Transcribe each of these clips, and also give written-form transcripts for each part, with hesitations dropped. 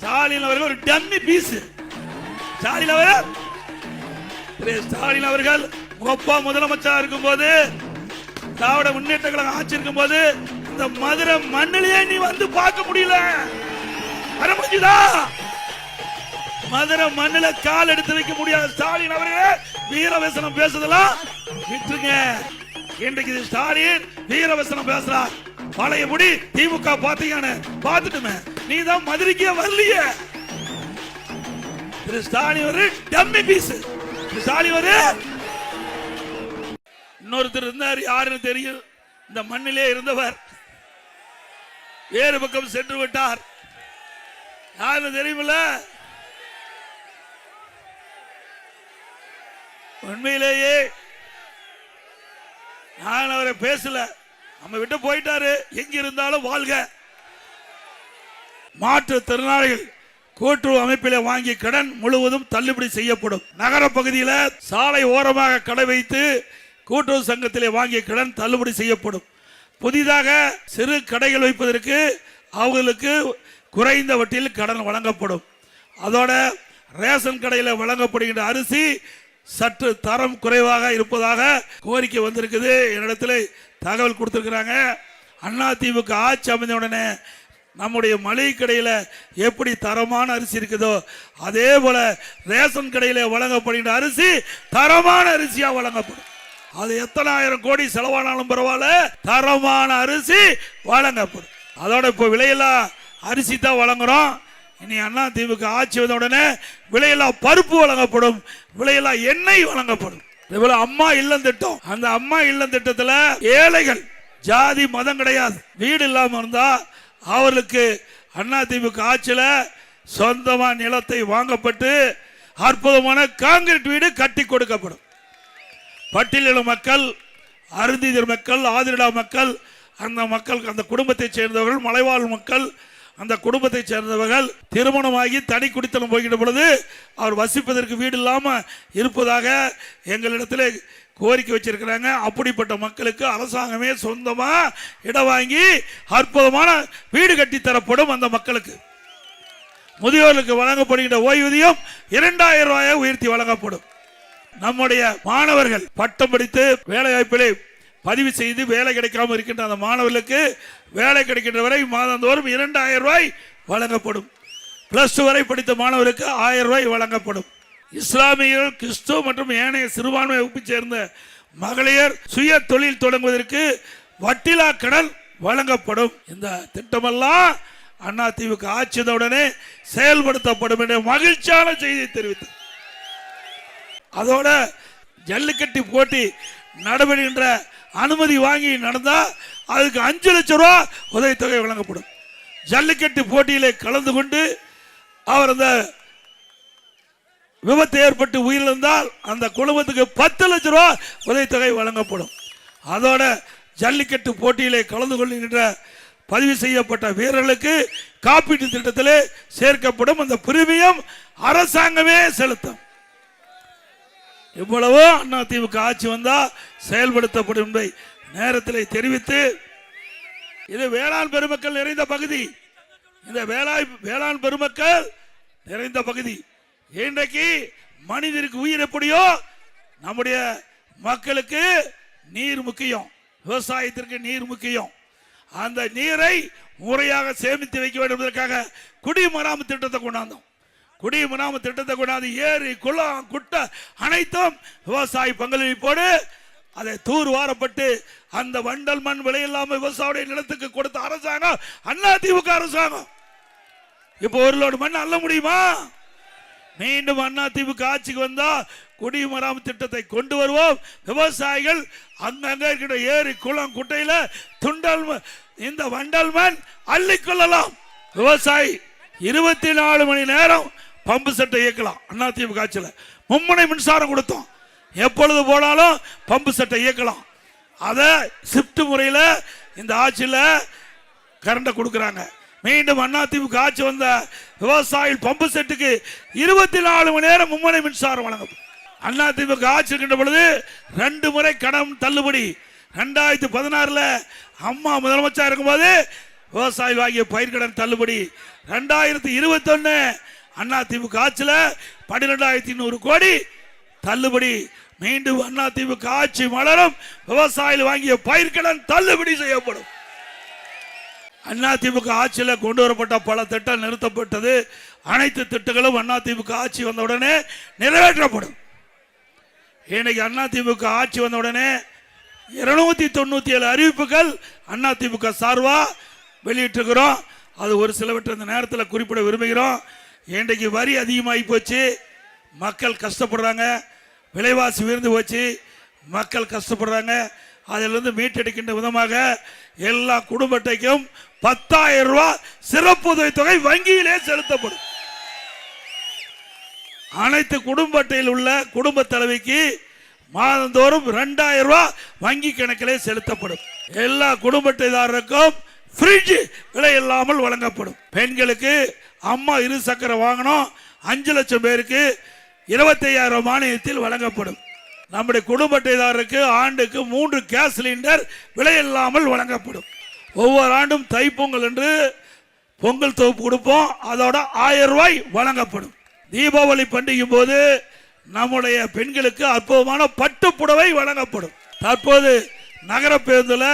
ஸ்டாலின் அவர்கள் ஒரு dummy piece. Stalin அவர்கள் முகப்பா முதலமைச்சர் இருக்கும் போது, திராவிட முன்னேற்ற கழகம் ஆட்சி இருக்கும் போது, இந்த மதுரை மண்ணிலேயே நீ வந்து பார்க்க முடியல. வர முடிஞ்சுதா? மதுரை மண்ணில கால் எடுத்து வைக்க முடியாத ஸ்டாலின் அவர்களே வீரவசனம் பேசுதெல்லாம் விட்டுருங்க. இன்றைக்கு ஸ்டாலின் வீரவசனம் பேசுறார். பழைய முடி திமுக பாத்தீங்கன்னு பாத்துட்டுமே, நீ தான் மதுரைக்கே வரலையே. ஸ்டாலின் ஒரு டம்மி பீஸ். ஸ்டாலின் ஒரு இன்னொருத்தர் இருந்தார், யாருன்னு தெரியும், இந்த மண்ணிலே இருந்தவர், வேறு பக்கம் சென்று விட்டார். யாருன்னு தெரியுமில்ல? உண்மையிலேயே நான் அவரை பேசல, நம்ம விட்டு போயிட்டாரு. எங்க இருந்தாலும் வாழ்க. மாற்றுத்திறனாளிகள் கூட்டுறவு அமைப்பிலே வாங்கிய கடன் முழுவதும் தள்ளுபடி செய்யப்படும். நகர பகுதியில் சாலை ஓரமாக கடை வைத்து கூட்டுறவு சங்கத்திலே வாங்கிய கடன் தள்ளுபடி செய்யப்படும். புதிதாக சிறு கடைகள் வைப்பதற்கு அவர்களுக்கு குறைந்த வட்டியில் கடன் வழங்கப்படும். அதோட ரேஷன் கடையில் வழங்கப்படுகின்ற அரிசி சற்று தரம் குறைவாக இருப்பதாக கோரிக்கை வந்திருக்குது. என்னிடத்தில் தகவல் கொடுத்திருக்கிறாங்க. அதிமுக ஆட்சி அமைந்த உடனே நம்முடைய மளிகை கடையில் எப்படி தரமான அரிசி இருக்குதோ அதே போல ரேஷன் கடையில் வழங்கப்படுகின்ற அரிசி தரமான அரிசியா வழங்கப்படும். அது எத்தனை ஆயிரம் கோடி செலவானாலும் பரவாயில்ல, தரமான அரிசி வழங்கப்படும். அதோட இப்போ விலையெல்லாம் அரிசி தான் வழங்குறோம். இனி அதிமுக ஆட்சி வந்த உடனே விலையெல்லாம் பருப்பு வழங்கப்படும், விலையெல்லாம் எண்ணெய் வழங்கப்படும். அம்மா இல்லம் திட்டம், அந்த அம்மா இல்லம் திட்டத்தில் ஏழைகள் ஜாதி மதம் கிடையாது, வீடு இல்லாம இருந்தா அவர்களுக்கு அதிமுக ஆட்சியில் சொந்தமா நிலத்தை வாங்கப்பட்டு அற்புதமான கான்கிரீட் வீடு கட்டி கொடுக்கப்படும். பட்டியலின மக்கள், அருந்திதர் மக்கள், ஆதிரிடா மக்கள், அந்த மக்கள், அந்த குடும்பத்தை சேர்ந்தவர்கள், மலைவாழ் மக்கள், அந்த குடும்பத்தை சேர்ந்தவர்கள் திருமணமாகி தனி குடித்தனம் போகின்ற பொழுது அவர் வசிப்பதற்கு வீடு இல்லாமல் இருப்பதாக எங்களிடத்தில் கோரிக்கை வச்சிருக்கிறாங்க. அப்படிப்பட்ட மக்களுக்கு அரசாங்கமே சொந்தமா இடம் வாங்கி அற்புதமான வீடு கட்டி தரப்படும். அந்த மக்களுக்கு முதியோர்களுக்கு வழங்கப்படுகின்ற ஓய்வூதியம் 2000 ரூபாயை உயர்த்தி வழங்கப்படும். நம்முடைய மாணவர்கள் பட்டம் படித்து வேலை வாய்ப்பிலே பதிவு செய்து வேலை கிடைக்காம இருக்கின்ற அந்த மாணவர்களுக்கு வேலை கிடைக்கின்ற வரை மாதந்தோறும் 2000 ரூபாய் வழங்கப்படும். பிளஸ் 2 வரை படித்த மாணவருக்கு 1000 ரூபாய் வழங்கப்படும். இஸ்லாமியர்கள், கிறிஸ்துவ மற்றும் ஏனைய சிறுபான்மை வகுப்பை சேர்ந்த மகளிர் சுய தொழில் தொடங்குவதற்கு வட்டிலா கடன் வழங்கப்படும். இந்த திட்டமெல்லாம் அதிமுக ஆட்சியுடனே செயல்படுத்தப்படும் என்ற மகிழ்ச்சியான செய்தியை தெரிவித்தார். அதோட ஜல்லிக்கட்டு போட்டி நடைபெறுகின்ற அனுமதி வாங்கி நடந்தா அதுக்கு 5 லட்சம் ரூபாய் உதவித்தொகை வழங்கப்படும். ஜல்லிக்கட்டு போட்டியிலே கலந்து கொண்டு அவர் அந்த விபத்து ஏற்பட்டு உயிரிழந்தால் அந்த குடும்பத்துக்கு 10 லட்சம் ரூபாய் உதவித்தொகை வழங்கப்படும். அதோட ஜல்லிக்கட்டு போட்டியிலே கலந்து கொள்கின்ற பதிவு செய்யப்பட்ட வீரர்களுக்கு காப்பீட்டு திட்டத்திலே சேர்க்கப்படும். அந்த பிரீமியம் அரசாங்கமே செலுத்தும். இவ்வளவு அதிமுக ஆட்சி வந்தா செயல்படுத்தப்படும் என்பதை நேரத்தில் தெரிவித்து, இது வேளாண் பெருமக்கள் நிறைந்த பகுதி. இந்த வேளாண் பெருமக்கள் நிறைந்த பகுதி. இன்றைக்கு மனிதருக்கு உயிர் எப்படியோ நம்முடைய மக்களுக்கு நீர் முக்கியம், விவசாயத்திற்கு நீர் முக்கியம். அந்த நீரை முறையாக சேமித்து வைக்க வேண்டும் என்பதற்காக குடிமராமத்து திட்டத்தை கொண்டாந்தோம். குடிமராமத்து திட்டத்தை கொண்டாந்து ஏரி, குளம், குட்டை அனைத்தும் விவசாய பங்களிப்போடு அதை தூர் வாரப்பட்டு அந்த வண்டல் மண் விலையில்லாம விவசாய நிலத்துக்கு கொடுத்த அரசாங்கம் அதிமுக அரசாங்கம். இப்போ ஒரு லோடு மண் அள்ள முடியுமா? மீண்டும் அதிமுக ஆட்சிக்கு வந்தா குடிமராமத்து திட்டத்தை கொண்டு வருவோம். விவசாயிகள் அங்கங்க இருக்கிற ஏரி, குளம், குட்டையில துண்டல் இந்த வண்டல் மண் அள்ளிக்கொள்ளலாம். விவசாயி 24 மணி நேரம் பம்பு செட்டை இயக்கலாம். அதிமுக ஆட்சியில் மும்முனை மின்சாரம் கொடுத்தோம். எப்பொழுது போனாலும் பம்பு செட்டை இயக்கலாம். அதை ஷிப்ட் முறையில் இந்த ஆட்சியில் கரண்ட கொடுக்குறாங்க. மீண்டும் அதிமுக ஆட்சி வந்த விவசாயிகள் பம்பு செட்டுக்கு 24 மணி நேரம் மும்முனை மின்சாரம் வழங்கும். அதிமுக ஆட்சி இருக்கின்ற பொழுது 2 முறை கடன் தள்ளுபடி. 2016 அம்மா முதலமைச்சர் இருக்கும்போது விவசாயி வாங்கிய பயிர்க்கடன் தள்ளுபடி. 2021 அதிமுக ஆட்சியில் 12,100 கோடி தள்ளுபடி. மீண்டும் அதிமுக ஆட்சி மலரும், விவசாயிகள் வாங்கிய பயிர்க்கடன் தள்ளுபடி செய்யப்படும். அதிமுக ஆட்சியில் கொண்டு வரப்பட்ட பல திட்டம் நிறுத்தப்பட்டது. அனைத்து திட்டங்களும் அதிமுக ஆட்சி வந்தவுடனே நிறைவேற்றப்படும். இன்னைக்கு அதிமுக ஆட்சி வந்தவுடனே 297 அறிவிப்புகள் அதிமுக சார்பா வெளியிட்டிருக்கிறோம். அது ஒரு சிலவற்றை இந்த நேரத்தில் குறிப்பிட விரும்புகிறோம். இன்றைக்கு வரி அதிகமாகி போச்சு, மக்கள் கஷ்டப்படுறாங்க. விலைவாசி உயர்ந்து போச்சு, மக்கள் கஷ்டப்படுறாங்க. அதிலிருந்து மீட்டெடுக்கின்ற விதமாக எல்லா குடும்ப அட்டைக்கும் 10,000 ரூபாய் சிறப்பு உதவித்தொகை வங்கியிலே செலுத்தப்படும். அனைத்து குடும்ப அட்டையில் உள்ள குடும்ப தலைவிக்கு மாதந்தோறும் 2,000 ரூபாய் வங்கி கணக்கிலே செலுத்தப்படும். எல்லா குடும்ப அட்டைதாரருக்கும் ஃப்ரிட்ஜ் விலை இல்லாமல் வழங்கப்படும். பெண்களுக்கு அம்மா 2 சக்கரம் வாங்கணும், 5 லட்சம் பேருக்கு 25,000 மானியத்தில் வழங்கப்படும். நம்முடைய குடும்ப அட்டைதாரருக்கு ஆண்டுக்கு 3 கேஸ் சிலிண்டர் விலை இல்லாமல் வழங்கப்படும். ஒவ்வொரு ஆண்டும் தைப்பொங்கல் என்று பொங்கல் தொகுப்பு கொடுப்போம், அதோட 1000 ரூபாய் வழங்கப்படும். தீபாவளி பண்டிகை போது நம்முடைய பெண்களுக்கு அற்புதமான பட்டு புடவை வழங்கப்படும். தற்போது நகர பேருந்துல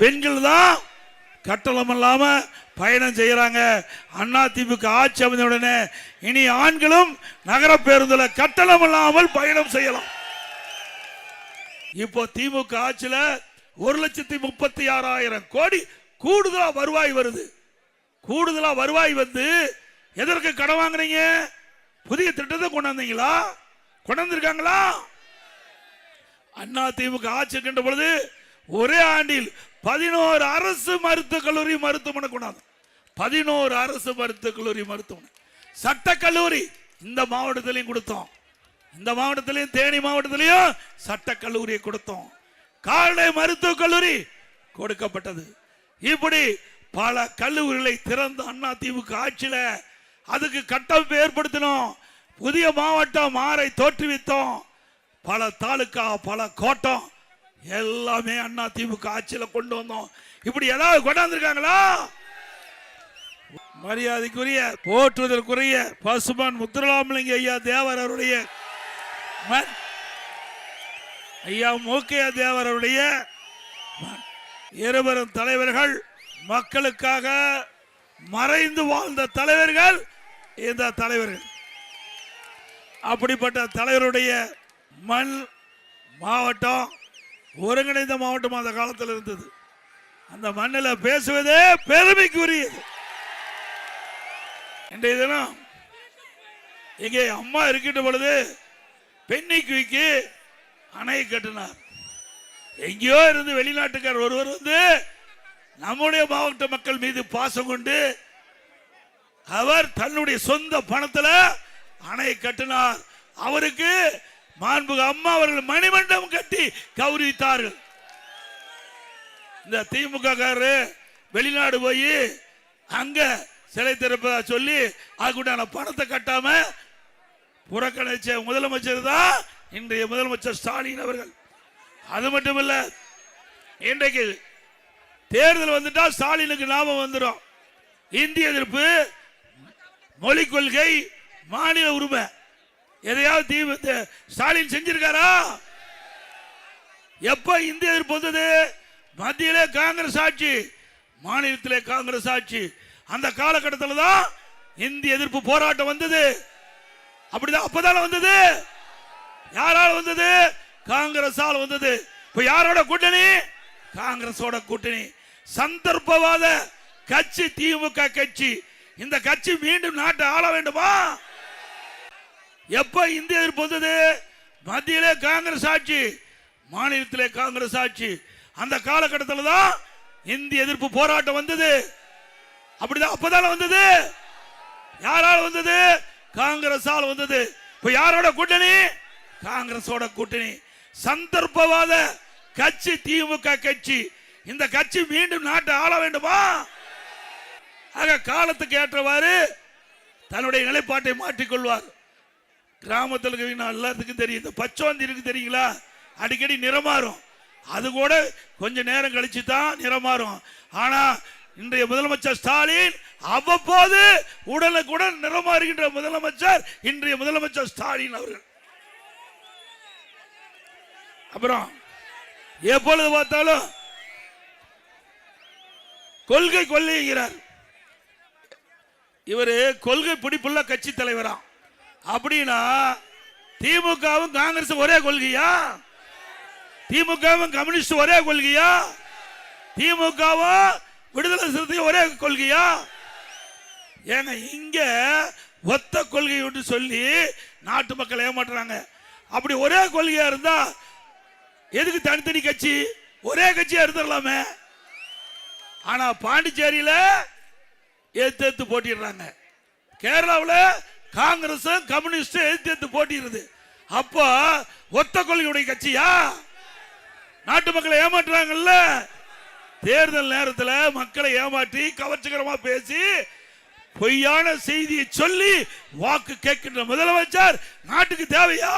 பெண்கள் தான் கட்டணம் இல்லாம பயணம் செய்யறாங்க. அதிமுக ஆட்சி அமைந்தவுடனே இனி ஆண்களும் நகர பேருந்துல கட்டணம் இல்லாமல் பயணம் செய்யலாம். இப்போ திமுக ஆட்சியில 1,36,000 கோடி கூடுதலா வருவாய் வருது. கூடுதலா வருவாய் வந்து எதற்கு கடன் வாங்குறீங்க? புதிய திட்டத்தை கொண்டாந்தீங்களா? கொண்டாந்துருக்காங்களா? அதிமுக ஆட்சி இருக்கின்ற பொழுது ஒரே ஆண்டில் 11 அரசு மருத்துவக் கல்லூரி மருத்துவமனை கொண்டாந்து. 11 அரசு மருத்துவக் கல்லூரி மருத்துவமனை, சட்டக்கல்லூரி இந்த மாவட்டத்திலையும் கொடுத்தோம். இந்த மாவட்டத்திலையும் தேனி மாவட்டத்திலையும் சட்டக்கல்லூரியை கொடுத்தோம். கால்நடை மருத்துவக் கல்லூரி கொடுக்கப்பட்டது. இப்படி பல கல்லூரிகளை திறந்த அதிமுக ஆட்சியில அதுக்கு கட்டமைப்பு ஏற்படுத்தினோம். புதிய மாவட்டம் 6 தோற்றுவித்தோம். பல தாலுகா, பல கோட்டம் எல்லாமே அதிமுக ஆட்சியில கொண்டு வந்தோம். இப்படி ஏதாவது கொண்டாந்துருக்காங்களா? மரியாதைக்குரிய போற்றுதலுக்குரிய பசுமான் முத்துராமலிங்க ஐயா தேவர் அவருடைய ஐயா மூக்கையா தேவர் அவருடைய இருவரும் தலைவர்கள், மக்களுக்காக மறைந்து வாழ்ந்த தலைவர்கள் இந்த தலைவர்கள். அப்படிப்பட்ட தலைவருடைய மண் மாவட்டம் ஒருங்கிணைந்த மாவட்டம் அந்த காலத்தில் இருந்தது. அந்த மண்ணில் பேசுவதே பெருமைக்குரியது. இன்றைய தினம் இங்கே அம்மா இருக்கின்ற பொழுது பெண்ணிக்குவிக்கு அணை கட்டினார். எங்கேயோ இருந்து வெளிநாட்டுக்கார் ஒருவர் வந்து நம்முடைய மாவட்ட மக்கள் மீது பாசம் கொண்டு அவர் தன்னுடைய சொந்த பணத்தில் அணை கட்டினார். அவருக்கு மாண்புக அம்மா அவர்கள் மணிமண்டபம் கட்டி கௌரவித்தார்கள். இந்த திமுக காரரு வெளிநாடு போய் அங்க சிலை திறப்பதா சொல்லி அதுக்குண்டான பணத்தை கட்டாம புறக்கணிச்ச முதலமைச்சர் தான் இன்றைய முதலமைச்சர் ஸ்டாலின் அவர்கள். அது மட்டுமல்ல, இன்றைக்கு தேர்தல் வந்துட்டா ஸ்டாலினுக்கு ஞாபகம் வந்துடும். இந்திய எதிர்ப்பு, மொழி கொள்கை, மாநில உரிமை, எதையாவது ஸ்டாலின் செஞ்சிருக்காரா? எப்ப இந்திய எதிர்ப்பு வந்தது? மத்தியிலே காங்கிரஸ் ஆட்சி, மாநிலத்திலே காங்கிரஸ் ஆட்சி. அந்த காலகட்டத்தில் தான் இந்திய எதிர்ப்பு போராட்டம் வந்தது. அப்படிதான் அப்பதான வந்தது. யாரால வந்தது? காங்கிரஸால் வந்தது. இப்ப யாரோட கூட்டணி? காங்கிரஸோட கூட்டணி. சந்தர்ப்பவாத கட்சி திமுக கட்சி. இந்த கட்சி மீண்டும் நாட்டை ஆள வேண்டுமா? எப்ப இந்திய எதிர்ப்பு வந்தது? மத்தியிலே காங்கிரஸ் ஆட்சி, மாநிலத்திலே காங்கிரஸ் ஆட்சி. அந்த காலகட்டத்தில் தான் இந்திய எதிர்ப்பு போராட்டம் வந்தது. அப்படிதான் அப்பதான வந்தது. யாரால வந்தது? காங்கிரஸால் வந்தது. இப்ப யாரோட கூட்டணி? காங்கிரஸோட கூட்டணி. சந்தர்ப்பவாத கட்சி திமுக கட்சி. இந்த கட்சி மீண்டும் நாட்டை ஆள வேண்டுமா? ஆக காலத்துக்கு ஏற்றவாறு தன்னுடைய நிலைப்பாட்டை மாற்றிக்கொள்வார். கிராமத்தில் எல்லாத்துக்கும் தெரியும், இந்த பச்சோந்தி இருக்கு தெரியுங்களா, அடிக்கடி நிறம் மாறும். அது கூட கொஞ்ச நேரம் கழிச்சு தான் நிறம் மாறும். ஆனா இன்றைய முதலமைச்சர் ஸ்டாலின் அவ்வப்போது உடனுக்குடன் நிறமாறுகின்ற முதலமைச்சர் இன்றைய முதலமைச்சர் ஸ்டாலின் அவர்கள். அப்புறம் எப்பொழுது பார்த்தாலும் கொள்கை கொள்ளைகிறார். இவரு கொள்கை பிடிப்புள்ள கட்சி தலைவரா? அப்படின்னா திமுகவும் காங்கிரஸ் ஒரே கொள்கையா? திமுகவும் கம்யூனிஸ்ட் ஒரே கொள்கையா? திமுகவும் விடுதலை சிறுத்தை ஒரே கொள்கையா? ஏங்க இங்க ஒத்த கொள்கை என்று சொல்லி நாட்டு மக்கள் ஏமாற்றுறாங்க. அப்படி ஒரே கொள்கையா இருந்தா எதுக்கு தனித்தனி கட்சி? ஒரே கட்சியா இருந்துடலாமே. ஆனா பாண்டிச்சேரியில எதிர்த்து போட்டிடுறாங்க, கேரளாவில் காங்கிரஸ் கம்யூனிஸ்ட் எதிர்த்து போட்டிடுறது. அப்போ ஒத்த கொள்கையுடைய கட்சியா? நாட்டு மக்களை ஏமாற்றுறாங்கல்ல. தேர்தல் நேரத்தில் மக்களை ஏமாற்றி கவர்ச்சிகரமா பேசி பொய்யான செய்தியை சொல்லி வாக்கு கேட்கின்ற முதலமைச்சர் நாட்டுக்கு தேவையா?